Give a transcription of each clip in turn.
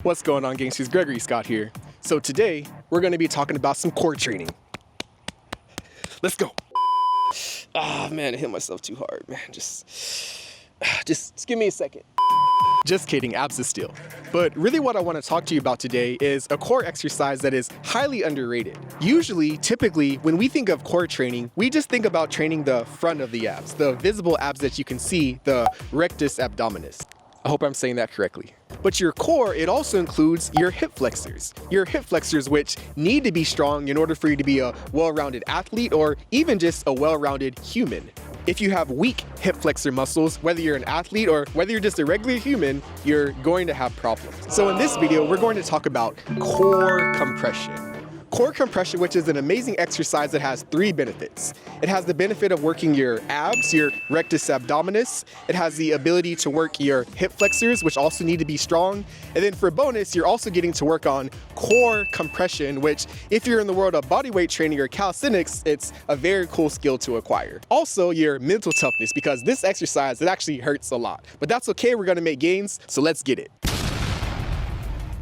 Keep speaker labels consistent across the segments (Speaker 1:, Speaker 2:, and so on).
Speaker 1: What's going on, gangsters? Gregory Scott here. So today we're going to be talking about some core training. Let's go. Ah, man, I hit myself too hard, man. Just give me a second. Just kidding, abs is still. But really what I want to talk to you about today is a core exercise that is highly underrated. Typically, when we think of core training, we just think about training the front of the abs, the visible abs that you can see, the rectus abdominis. I hope I'm saying that correctly. But your core, it also includes your hip flexors. Your hip flexors, which need to be strong in order for you to be a well-rounded athlete or even just a well-rounded human. If you have weak hip flexor muscles, whether you're an athlete or whether you're just a regular human, you're going to have problems. So in this video, we're going to talk about core compression. Core compression, which is an amazing exercise that has three benefits. It has the benefit of working your abs, your rectus abdominis. It has the ability to work your hip flexors, which also need to be strong. And then for bonus, you're also getting to work on core compression, which if you're in the world of bodyweight training or calisthenics, it's a very cool skill to acquire. Also, your mental toughness, because this exercise, it actually hurts a lot. But that's okay, we're gonna make gains, so let's get it.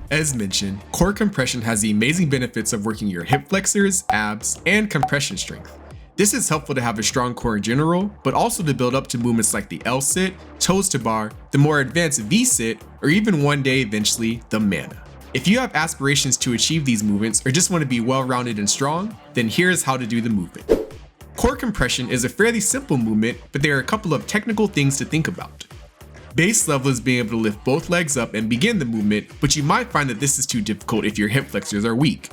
Speaker 2: As mentioned, core compression has the amazing benefits of working your hip flexors, abs, and compression strength. This is helpful to have a strong core in general, but also to build up to movements like the L-sit, toes to bar, the more advanced V-sit, or even one day eventually, the mana. If you have aspirations to achieve these movements or just want to be well-rounded and strong, then here's how to do the movement. Core compression is a fairly simple movement, but there are a couple of technical things to think about. Base level is being able to lift both legs up and begin the movement, but you might find that this is too difficult if your hip flexors are weak.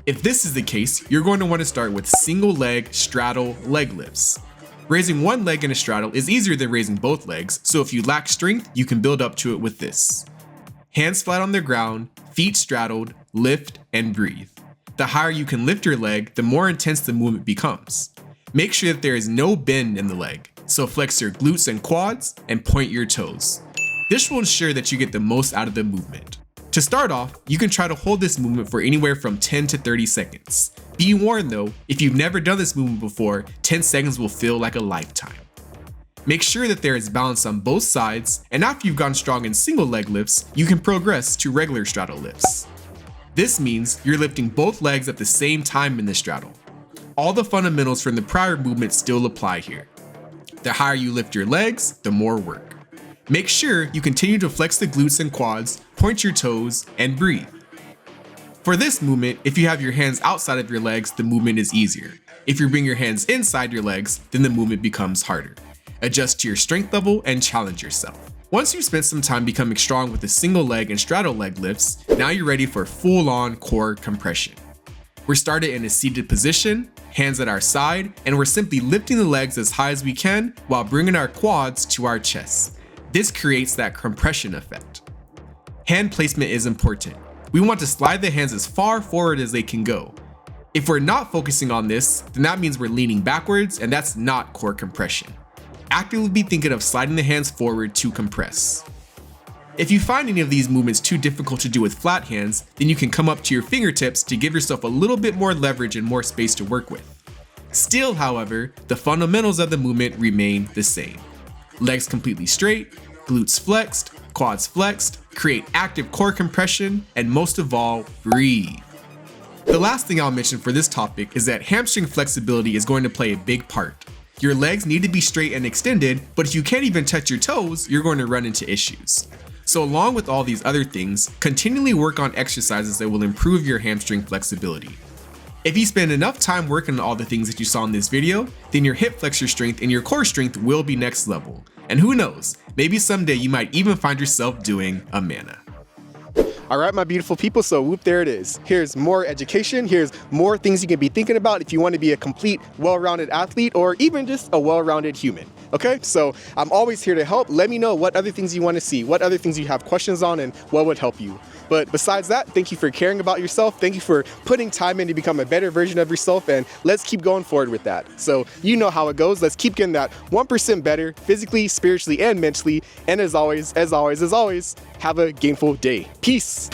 Speaker 2: If this is the case, you're going to want to start with single leg straddle leg lifts. Raising one leg in a straddle is easier than raising both legs, so if you lack strength, you can build up to it with this. Hands flat on the ground, feet straddled, lift and breathe. The higher you can lift your leg, the more intense the movement becomes. Make sure that there is no bend in the leg. So flex your glutes and quads and point your toes. This will ensure that you get the most out of the movement. To start off, you can try to hold this movement for anywhere from 10 to 30 seconds. Be warned though, if you've never done this movement before, 10 seconds will feel like a lifetime. Make sure that there is balance on both sides, and after you've gotten strong in single leg lifts, you can progress to regular straddle lifts. This means you're lifting both legs at the same time in the straddle. All the fundamentals from the prior movement still apply here. The higher you lift your legs, the more work. Make sure you continue to flex the glutes and quads, point your toes, and breathe. For this movement, if you have your hands outside of your legs, the movement is easier. If you bring your hands inside your legs, then the movement becomes harder. Adjust to your strength level and challenge yourself. Once you've spent some time becoming strong with the single leg and straddle leg lifts, now you're ready for full-on core compression. We're started in a seated position, hands at our side, and we're simply lifting the legs as high as we can while bringing our quads to our chest. This creates that compression effect. Hand placement is important. We want to slide the hands as far forward as they can go. If we're not focusing on this, then that means we're leaning backwards, and that's not core compression. Actively be thinking of sliding the hands forward to compress. If you find any of these movements too difficult to do with flat hands, then you can come up to your fingertips to give yourself a little bit more leverage and more space to work with. Still, however, the fundamentals of the movement remain the same. Legs completely straight, glutes flexed, quads flexed, create active core compression, and most of all, breathe. The last thing I'll mention for this topic is that hamstring flexibility is going to play a big part. Your legs need to be straight and extended, but if you can't even touch your toes, you're going to run into issues. So along with all these other things, continually work on exercises that will improve your hamstring flexibility. If you spend enough time working on all the things that you saw in this video, then your hip flexor strength and your core strength will be next level. And who knows, maybe someday you might even find yourself doing a mana.
Speaker 1: All right, my beautiful people, so whoop, there it is. Here's more education, here's more things you can be thinking about if you want to be a complete, well-rounded athlete or even just a well-rounded human. Okay, so I'm always here to help. Let me know what other things you want to see, what other things you have questions on, and what would help you. But besides that, thank you for caring about yourself. Thank you for putting time in to become a better version of yourself, and let's keep going forward with that. So you know how it goes. Let's keep getting that 1% better physically, spiritually, and mentally. And as always, have a gainful day. Peace.